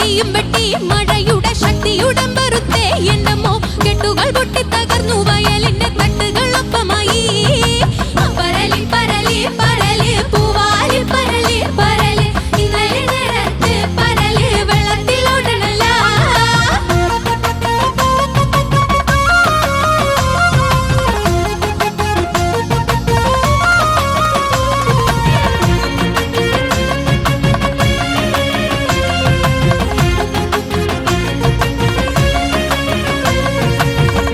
ഇടിയും വെട്ടി മഴയുടെ ശക്തിയുടെ പരുത്തേ എന്നമോ കെട്ടുകൾ പൊട്ടി തകർന്നു വയലിന്റെ തട്ടുകളൊപ്പമായി പരലി പരലി പരലി പൂവാലി പരലി പരലി ഇന്നലെ നേരത്ത് പരലി വെള്ളത്തിലോടണല്ല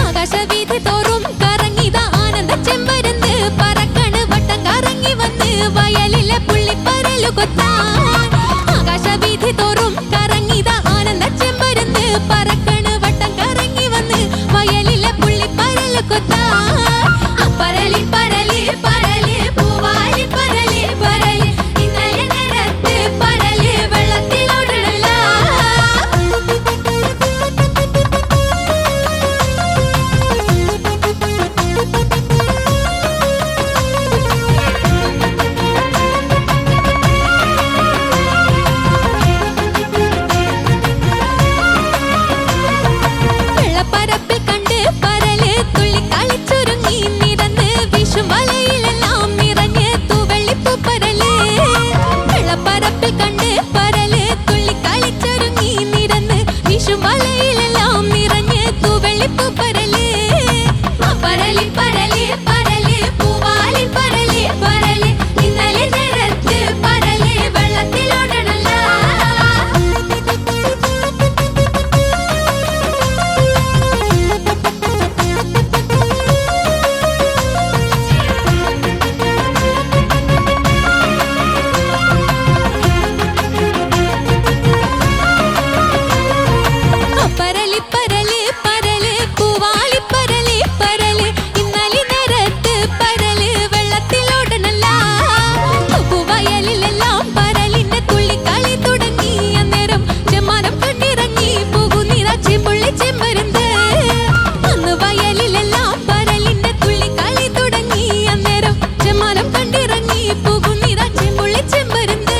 ആകാശവീഥി തോറും കറങ്ങിത ആനന്ദ ചെമ്പരുന്ന് പറക്കണ് വട്ടം കറങ്ങി വന്ന് വയലിലെ പുള്ളിപ്പരലു കൊത്താൻ ആകാശവീഥി തോറും കറങ്ങിത ആനന്ദ ചെമ്പരുന്ന് പറക്കണ് വട്ടം കറങ്ങി വന്ന് വയലിലെ പുള്ളിപ്പരലു കൊത്താൻ പരലി പരലി പരലി പൂവാലി പരലി പരലി ഇന്നലെ നേരത്ത് പരലി വെള്ളത്തിലോടണല്ല വെള്ളപ്പരപ്പിൽ കണ്ട് പരല് തുള്ളി കളിച്ചൊരുങ്ങി നിരന്ന് വിഷും വലയിലെല്ലാം നിറഞ്ഞ് തൂവെള്ളിപ്പൂ പരല് വെള്ളപ്പരപ്പിൽ കണ്ട് പരല് തുള്ളി കളിച്ചൊരുങ്ങി നിരന്ന് വിഷും വലയിലെല്ലാം നിറഞ്ഞ് തൂവെള്ളിപ്പൂ പരല് പരലി പരലി പരലി പൂവാലി പരലി പരലി ഇന്നലെ നേരത്ത് പരലി വെള്ളത്തിലോടണല്ല പരലി പരലി പരലി പൂവാലി പരലി പരലി ഇന്നലെ നേരത്ത് പരലി വെള്ളത്തിലോടണല്ല പൂവയലിലെല്ലാം പരലിന്റെ തുള്ളിക്കളി തുടങ്ങി അന്നേരം ചെമ്മാനം കണ്ടിറങ്ങി പോകുന്നിതാ ചെമ്പുള്ളി ചെമ്പരുന്ത് അന്ന് വയലിലെല്ലാം പരലിന്റെ തുള്ളിക്കളി തുടങ്ങി അന്നേരം ചെമ്മാനം കണ്ടിറങ്ങി പോകുന്നിതാ ചെമ്പുള്ളി ചെമ്പരുന്ത്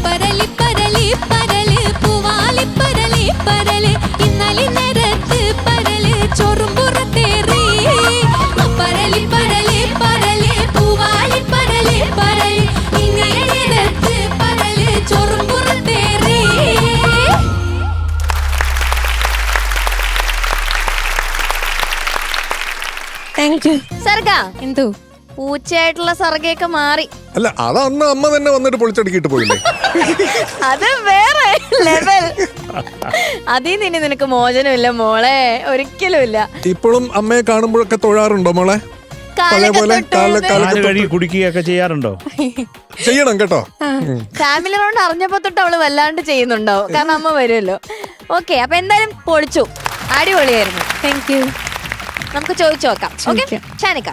പരലി പരലി പരലി പൂവാലി പരലി പരലി ഇന്നലെ നേരത്ത് പരലി ചോറും പുറത്തേറി പരലി പരലി പരലി പൂവാലി പരലി പരലി ഇന്നലെ നേരത്ത് പരലി ചോറും പുറത്തേറി താങ്ക് യു സർഗ എന്തോ പൂച്ചയായിട്ടുള്ള സർഗയൊക്കെ മാറി. അല്ല അതന്ന് അമ്മ തന്നെ വന്നിട്ട് പൊളിച്ചടുക്കിയിട്ട് പോയില്ലേ? അത് വേറെ ലെവൽ. അതിൽ നിന്ന് നിനക്ക് മോചനമില്ല മോളെ, ഒരിക്കലും ഇല്ല. ഇപ്പോഴും അമ്മയെ കാണുമ്പോഴൊക്കെ തൊഴാറുണ്ടോ മോളെ? കഴുകി കുടിക്കുകയൊക്കെ ചെയ്യാറുണ്ടോ? ചെയ്യണം കേട്ടോ. ഫാമിലി റൗണ്ട് അറിഞ്ഞപ്പോ തൊട്ട് അവള് വല്ലാണ്ട് ചെയ്യുന്നുണ്ടാവും, കാരണം അമ്മ വരുമല്ലോ. ഓക്കെ, അപ്പൊ എന്തായാലും പൊളിച്ചു, അടിപൊളിയായിരുന്നു. Thank you. നമുക്ക് ചോദിച്ചു നോക്കാം. ഓക്കെ ഷാനിക്ക.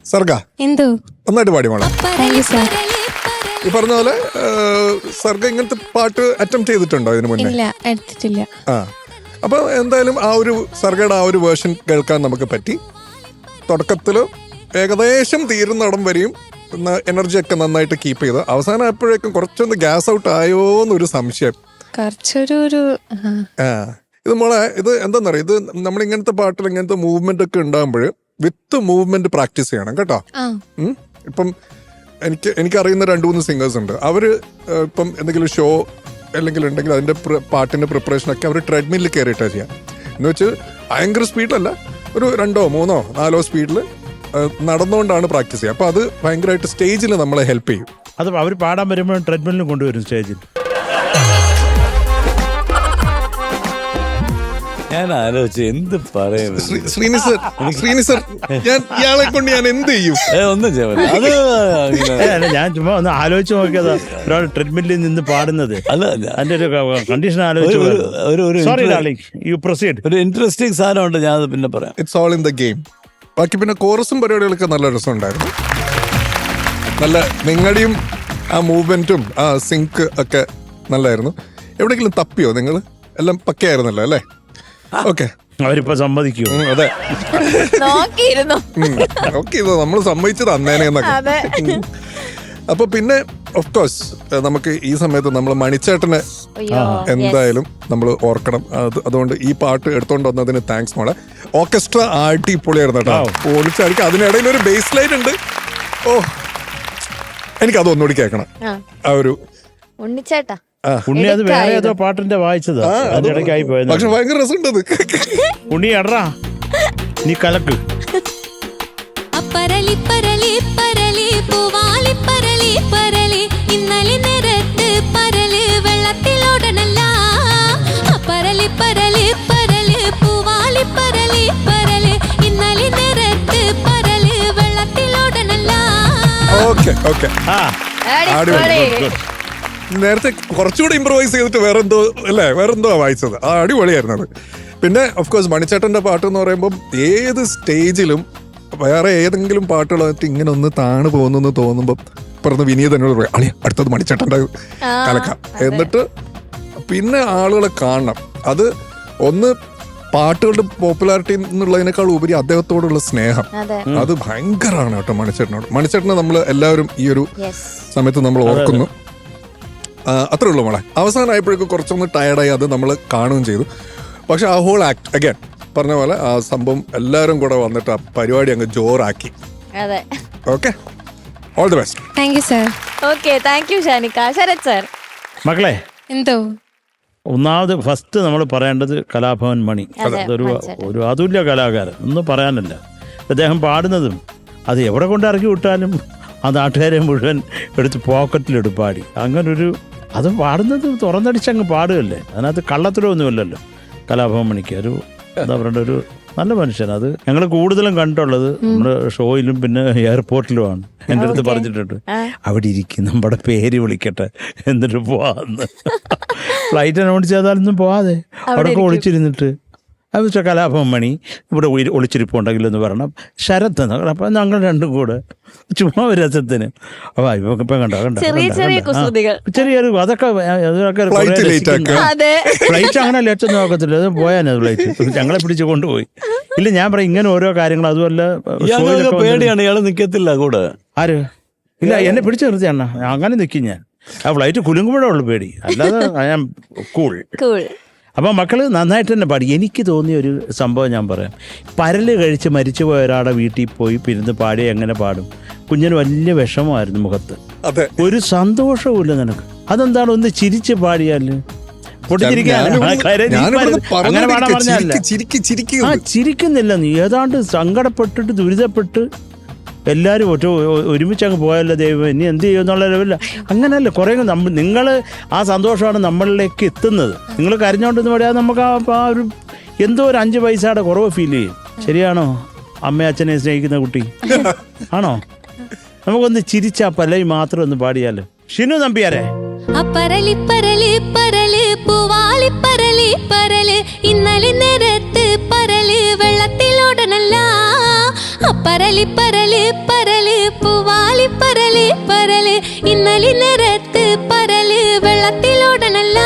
സർഗ എന്തോ നന്നായിട്ട് പാടി മോളെ. പരലി പരലി ഈ പറഞ്ഞ പോലെ സർഗ ഇങ്ങനത്തെ പാട്ട് അറ്റംപ്റ്റ് ചെയ്തിട്ടുണ്ടോ ഇതിനു മുന്നേ? ഇല്ല, എടുത്തിട്ടില്ല. ആ, അപ്പൊ എന്തായാലും ആ ഒരു സർഗയുടെ ആ ഒരു വേർഷൻ കേൾക്കാൻ നമുക്ക് പറ്റി. തുടക്കത്തില് ഏകദേശം തീരുന്നിടം വരെയും എനർജി ഒക്കെ നന്നായിട്ട് കീപ്പ് ചെയ്ത് അവസാനം ആയപ്പോഴേക്കും കുറച്ചൊന്ന് ഗ്യാസ് ഔട്ട് ആയോ എന്നൊരു സംശയം. കുറച്ചൊരു ഇത് മോളെ, ഇത് എന്താന്നറിയാം, ഇത് നമ്മൾ ഇങ്ങനത്തെ പാട്ടിൽ ഇങ്ങനത്തെ മൂവ്മെന്റ് ഒക്കെ ഉണ്ടാകുമ്പോൾ വിത്ത് മൂവ്മെന്റ് പ്രാക്ടീസ് ചെയ്യണം കേട്ടോ. ഇപ്പം എനിക്കറിയുന്ന 2-3 സിംഗേഴ്സ് ഉണ്ട്. അവര് ഇപ്പം എന്തെങ്കിലും ഷോ അല്ലെങ്കിൽ ഉണ്ടെങ്കിൽ അതിന്റെ പാട്ടിന്റെ പ്രിപ്പറേഷനൊക്കെ അവർ ട്രെഡ്മില്ലിൽ കയറിയിട്ടാണ് ചെയ്യാം. എന്ന് വെച്ചാൽ ഭയങ്കര സ്പീഡിലല്ല, ഒരു 2, 3, 4 സ്പീഡിൽ നടന്നുകൊണ്ടാണ് പ്രാക്ടീസ് ചെയ്യുക. അപ്പൊ അത് ഭയങ്കരമായിട്ട് സ്റ്റേജിൽ നമ്മളെ ഹെൽപ്പ് ചെയ്യും. അത് അവർ പാടാൻ വരുമ്പോൾ ട്രെഡ്മില്ലിനും കൊണ്ടുവരും സ്റ്റേജിൽ. ഞാൻ ആലോചിച്ചു എന്ത് പറയുന്നു. ശ്രീനിസർ ഞാൻ ഇയാളെ കൊണ്ട് ഞാൻ എന്ത് ചെയ്യും? ഒന്നും ചെയ്യാൻ ഞാൻ ചുമ്മാ ഒന്ന് ആലോചിച്ച് നോക്കിയതാ, ഒരാൾ ട്രെഡ്മില്ലിൽ നിന്ന് പാടുന്നത്. അതിന്റെ ഒരു കണ്ടീഷൻ ആലോചിച്ചു. ഒരു ഇൻട്രസ്റ്റിംഗ് സാധനമുണ്ട്, ഞാൻ അത് പിന്നെ പറയാം. It's all in the game. ബാക്കി പിന്നെ കോറസും പരിപാടികളൊക്കെ നല്ല രസമുണ്ടായിരുന്നു. നല്ല നിങ്ങളുടെയും ആ മൂവ്മെന്റും ആ സിങ്ക് ഒക്കെ നല്ലായിരുന്നു. എവിടെയെങ്കിലും തപ്പിയോ നിങ്ങൾ? എല്ലാം പക്കയായിരുന്നല്ലോ അല്ലേ? ഓക്കെ, അവരിപ്പോ സമ്മതിക്കൂ. അതെ. നോക്കിയിരുന്നു. ഓക്കെ, ഇത് നമ്മൾ സമ്മതിച്ചത് അന്നേനെ എന്നൊക്കെ. അതെ. അപ്പൊ പിന്നെ ഓഫ് കോഴ്സ് നമുക്ക് ഈ സമയത്ത് നമ്മൾ മണിച്ചേട്ടനെ അയ്യോ, എന്തായാലും നമ്മൾ ഓർക്കണം. അതുകൊണ്ട് ഈ പാട്ട് എടുത്തോണ്ട് വന്നതിന് താങ്ക്സ് മോളെ. ഓർക്കസ്ട്ര അടിപൊളിയായിരുന്നു കേട്ടോ, പൊളിച്ചടിക്കുക. അതിനിടയിൽ ഒരു ബേസ് ലൈൻ ഉണ്ട്. ഓ, എനിക്ക് അത് ഒന്നുകൂടി കേൾക്കണം. ആ ഒരു ഉണ്ണിച്ചേട്ടാ ഉണ്ണി അത് വേറെ ഏതോ പാട്ടിന്റെ വായിച്ചത് അതിനിടയ്ക്കായി പോയത്. പക്ഷെ ഭയങ്കര രസമുണ്ട് അത്. ഉണ്ണി അടറാ, നീ കലക്ക്. പരലി പരലി പരലി പൂവാലി പരലി പരലി ഇന്നലെ നേരത്ത് പരല് വെള്ളത്തിലോടനല്ല. പരലി പരലി പരല് പൂവാലി പരലി പരല് ഇന്നലെ നേരത്ത് പരല് വെള്ളത്തിലോടനല്ല. ഓക്കെ ഓക്കെ, നേരത്തെ കുറച്ചുകൂടി ഇംപ്രവൈസ് ചെയ്തിട്ട് വേറെന്തോ അല്ലേ, വേറെന്തോ വായിച്ചത്. ആ അടിപൊളിയായിരുന്നു അത്. പിന്നെ ഓഫ് കോഴ്സ് മണിച്ചേട്ടന്റെ പാട്ട് എന്ന് പറയുമ്പോൾ ഏത് സ്റ്റേജിലും വേറെ ഏതെങ്കിലും പാട്ടുകളായിട്ട് ഇങ്ങനെ ഒന്ന് താണ് പോകുന്നു തോന്നുമ്പോൾ പറഞ്ഞ വിനീത് എന്നോട് പറയാം, അളിയ അടുത്തത് മണിച്ചേട്ടൻ്റെ കലക്കാം. എന്നിട്ട് പിന്നെ ആളുകളെ കാണണം. അത് ഒന്ന് പാട്ടുകളുടെ പോപ്പുലാരിറ്റി എന്നുള്ളതിനേക്കാൾ ഉപരി അദ്ദേഹത്തോടുള്ള സ്നേഹം, അത് ഭയങ്കരമാണ് കേട്ടോ മണിച്ചേട്ടനോട്. മണിച്ചേട്ടനെ നമ്മൾ എല്ലാവരും ഈ ഒരു സമയത്ത് നമ്മൾ ഓർക്കുന്നു. അത്രേ ഉള്ളൂ മോളെ. അവസാനമായപ്പോഴേക്കും കുറച്ചൊന്ന് ടയർഡായി, അത് നമ്മൾ കാണുകയും ചെയ്തു. പക്ഷെ ആ ഹോൾ ആക്ട് അഗൈൻ പറഞ്ഞ പോലെ ആ സംഭവം എല്ലാവരും കൂടെ വന്നിട്ട് ആ പരിപാടി അങ്ങ് ജോറാക്കി. Okay, all the best. Thank you sir. Okay, thank you Shanikka. Sarath sir. മക്കളെ, എന്തോ ഒന്നാമത് ഫസ്റ്റ് നമ്മൾ പറയേണ്ടത് കലാഭവൻ മണി. ഒരു അതുല്യ കലാകാരൻ, ഒന്നും പറയാനില്ല. അദ്ദേഹം പാടുന്നതും അത് എവിടെ കൊണ്ട് ഇറക്കി വിട്ടാലും ആ നാട്ടുകാരെ മുഴുവൻ എടുത്ത് പോക്കറ്റിലെടുത്ത് പാടി. അങ്ങനൊരു അത് പാടുന്നത് തുറന്നടിച്ചങ്ങ് പാടുകയല്ലേ, അതിനകത്ത് കള്ളത്തിലൊന്നുമില്ലല്ലോ കലാഭവൻ മണിക്ക്. ഒരു എന്താ പറയണ്ട, ഒരു നല്ല മനുഷ്യൻ. അത് ഞങ്ങൾ കൂടുതലും കണ്ടിട്ടുള്ളത് നമ്മുടെ ഷോയിലും പിന്നെ എയർപോർട്ടിലുമാണ്. എൻ്റെ അടുത്ത് പറഞ്ഞിട്ടുണ്ട്, അവിടെ ഇരിക്കും നമ്മുടെ പേര് വിളിക്കട്ടെ എന്നിട്ട് പോവാന്ന്. ഫ്ലൈറ്റ് അനൗൺസ് ചെയ്താലൊന്നും പോവാതെ അവിടെ ഒളിച്ചിരുന്നിട്ട് അത് വെച്ചാൽ കലാഭവൻ മണി ഇവിടെ ഒളിച്ചിരിപ്പുണ്ടെങ്കിൽ എന്ന് പറയണം, ശരത് എന്ന്. അപ്പം ഞങ്ങൾ രണ്ടും കൂടെ ചുമ്മാ ഒരു രസത്തിന്. അപ്പോൾ ഇപ്പം കണ്ടോ ചെറിയൊരു അതൊക്കെ ഫ്ലൈറ്റ് അങ്ങനെ ലേറ്റൊന്നും നോക്കത്തില്ല, അത് പോയാനത് ഫ്ലൈറ്റ് ഞങ്ങളെ പിടിച്ച് കൊണ്ടുപോയി. ഇല്ല, ഞാൻ പറയും ഇങ്ങനെ ഓരോ കാര്യങ്ങൾ. അതുമല്ല പേടിയാണ്, ഇയാൾ നിൽക്കത്തില്ല കൂടെ. ആര്? ഇല്ല, എന്നെ പിടിച്ചു നിർത്തിയാണ്, അങ്ങനെ നിൽക്കും ഞാൻ. ആ ഫ്ലൈറ്റ് കുലുങ്ങുമ്പോഴേ ഉള്ളു പേടി, അല്ലാതെ ഞാൻ കൂൾ. അപ്പം മക്കൾ നന്നായിട്ട് തന്നെ പാടി. എനിക്ക് തോന്നിയ ഒരു സംഭവം ഞാൻ പറയാം. പരല് കഴിച്ച് മരിച്ചു പോയ ഒരാളുടെ വീട്ടിൽ പോയി പിരുന്ന് പാടി എങ്ങനെ പാടും? കുഞ്ഞിന് വലിയ വിഷമമായിരുന്നു മുഖത്ത്, ഒരു സന്തോഷവുമില്ല നിനക്ക്. അതെന്താണ്? ഒന്ന് ചിരിച്ച് പാടിയാല് അങ്ങനെ പാടാൻ പറഞ്ഞല്ല. ആ ചിരിക്കുന്നില്ല നീ, ഏതാണ്ട് സങ്കടപ്പെട്ടിട്ട് ദുരിതപ്പെട്ട് എല്ലാവരും ഒരുമിച്ച് അങ്ങ് പോയല്ലോ ദൈവം, ഇനി എന്ത് ചെയ്യുമെന്നുള്ള ലെവലില്ല. അങ്ങനെയല്ല, കുറേ നിങ്ങൾ ആ സന്തോഷമാണ് നമ്മളിലേക്ക് എത്തുന്നത്. നിങ്ങൾ കരഞ്ഞോണ്ടെന്ന് പറയാതെ നമുക്ക് ആ ഒരു എന്തോ ഒരു 5 പൈസയുടെ കുറവ് ഫീൽ ചെയ്യും. ശരിയാണോ? അമ്മയും അച്ഛനെ സ്നേഹിക്കുന്ന കുട്ടി ആണോ? നമുക്കൊന്ന് ചിരിച്ചാ പല്ലവി മാത്രം ഒന്ന് പാടിയാലോ. ഷിനു നമ്പ്യാരെ. പരലി പരലി പരല് പൂവാലി പരലി പരല് ഇന്നലെ നേരത്ത് പരല് വെള്ളത്തിലോടനല്ല. പരലി പരല് പരല് പൂവാലി പരലി പരല് ഇന്നലെ നേരത്ത് പരല് വെള്ളത്തിലോടനല്ല.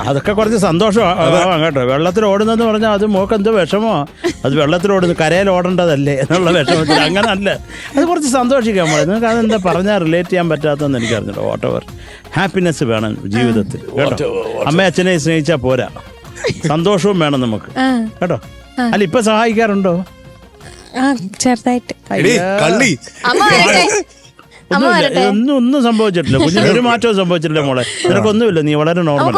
അതൊക്കെ കുറച്ച് സന്തോഷമാണ് കേട്ടോ. വെള്ളത്തിൽ ഓടുന്നതെന്ന് പറഞ്ഞാൽ അത് മോക്ക് എന്തോ വിഷമമാണ്. അത് വെള്ളത്തിൽ ഓടുന്നത് കരയിൽ ഓടേണ്ടതല്ലേ എന്നുള്ള വിഷമത്തിൽ. അങ്ങനെ അല്ല, അത് കുറച്ച് സന്തോഷിക്കാൻ പാടില്ല. നിങ്ങൾക്ക് അതെന്താ പറഞ്ഞാൽ റിലേറ്റ് ചെയ്യാൻ പറ്റാത്തതെന്ന് എനിക്കറിഞ്ഞില്ല. വാട്ടവർ ഹാപ്പിനെസ് വേണം ജീവിതത്തിൽ കേട്ടോ. അമ്മ അച്ഛനെ സ്നേഹിച്ചാൽ പോരാ, സന്തോഷവും വേണം നമുക്ക് കേട്ടോ. അല്ല, ഇപ്പൊ സഹായിക്കാറുണ്ടോ? ചെറുതായിട്ട്. ഒന്നും സംഭവിച്ചിട്ടില്ല കുഞ്ഞിന്, ഒരു മാറ്റവും സംഭവിച്ചിട്ടില്ല മോളെ. നിനക്കൊന്നുമില്ല, നീ വളരെ നോർമൽ.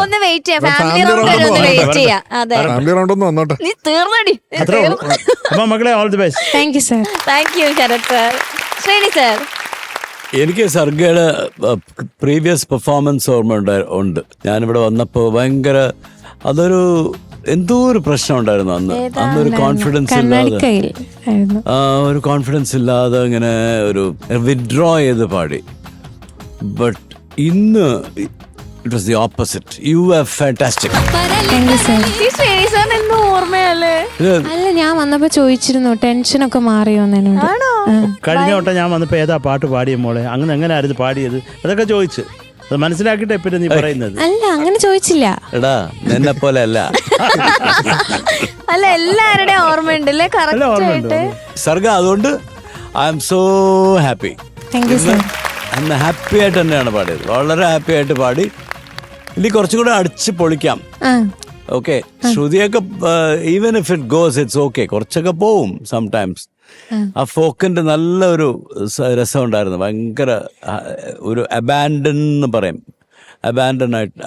അപ്പൊ മക്കളെ all the best. Thank you sir. Thank you Sarath sir. Sreeni sir. എനിക്ക് സർഗയുടെ പ്രീവിയസ് പെർഫോമൻസ് ഓർമ്മ ഉണ്ട്. ഞാനിവിടെ വന്നപ്പോൾ ഭയങ്കര അതൊരു എന്തോ ഒരു പ്രശ്നം ഉണ്ടായിരുന്നു അന്നൊരു കോൺഫിഡൻസ് ഇല്ലാതെ, ഒരു കോൺഫിഡൻസ് ഇല്ലാതെ ഇങ്ങനെ ഒരു വിഡ്രോ ചെയ്ത് പാടി. ബട്ട് ഇന്ന് it was the opposite. You are fantastic. ഓർമ്മയല്ലേ? അല്ല, ഞാൻ വന്നപ്പോ ചോദിച്ചിരുന്നു ടെൻഷനൊക്കെ മാറിയോന്ന് എന്നോട്. കഴിഞ്ഞ വട്ടം ഞാൻ വന്നപ്പോൾ ഏതാ പാട്ട് പാടിയ മോളെ, അങ്ങനെ എങ്ങനെയായിരുന്നു പാടിയത്, അതൊക്കെ ചോദിച്ചു. അത് മനസ്സിലാക്കിയിട്ട് എപ്പോഴും നീ പറയുന്നത്. അല്ല അങ്ങനെ ചോദിച്ചില്ല. എടാ നിന്നെ പോലെ അല്ല അല്ല എല്ലാവരുടെയും ഓർമ്മയുണ്ട് അല്ലേ കറക്റ്റ് ആയിട്ട്. സർഗ, അതുകൊണ്ട് I M so happy. Thank you sir. അന്ന് ഹാപ്പി ആയിട്ട് തന്നെയാണ് പാടിയത്, വളരെ ഹാപ്പി ആയിട്ട് പാടി. ഇനി കുറച്ചും കൂടെ അടിച്ച് പൊളിക്കാം. ഓക്കെ, ശ്രുതിയൊക്കെ even if it goes it's okay, കുറച്ചൊക്കെ പോവും സംടൈംസ്. ആ ഫോക്കിന്റെ നല്ല ഒരു രസം ഉണ്ടായിരുന്നു, ഭയങ്കര ഒരു അബാൻഡൻ എന്ന് പറയും,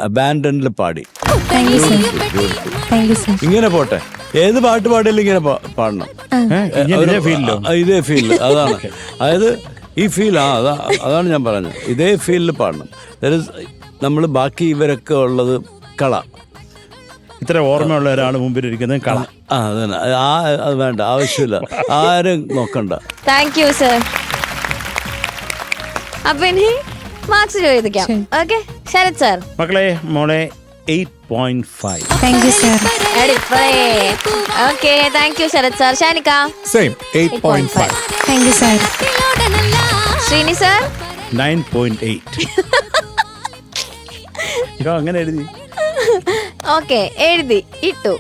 അബാൻഡനിൽ പാടി. Thank you sir. Thank you sir. ഇങ്ങനെ പോട്ടെ, ഏത് പാട്ട് പാടിയാലും ഇങ്ങനെ പാടണം. ഇതേ ഫീൽഡിലോ? ഇതേ ഫീൽഡ്, അതാണ്. അതായത് ഈ ഫീൽ, അതാണ് ഞാൻ പറഞ്ഞത്, ഇതേ ഫീൽഡിൽ പാടണം. നമ്മൾ ബാക്കി ഇവരൊക്കെ ഉള്ളത് കള. ഇത്ര ഓർമ്മയുള്ള ഒരാൾ മുമ്പിൽ ഇരിക്കുന്നത് കള. അതന്നെ, അത് വേണ്ട, ആവശ്യമില്ല, ആരും നോക്കണ്ട. Thank you sir. അപ്പൊ ഇനി മാർക്സ് ചോദിക്കാം. Okay Sarath sir. മക്കളെ, മോളെ 8.5. Thank you sir. Okay thank you Sarath sir. Shanikka same 8.5. Thank you sir. Sreeni sir 9.8. അങ്ങനെ എഴുതി. ഓക്കെ എഴുതി ഇട്ടു.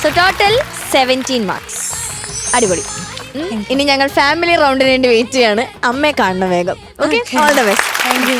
So total 17 marks. അടിപൊളി. ഇനി ഞങ്ങൾ ഫാമിലി റൗണ്ടിന് വേണ്ടി വെയിറ്റ് ചെയ്യാണ്. അമ്മയെ കാണണം വേഗം. Okay, all the best. Thank U.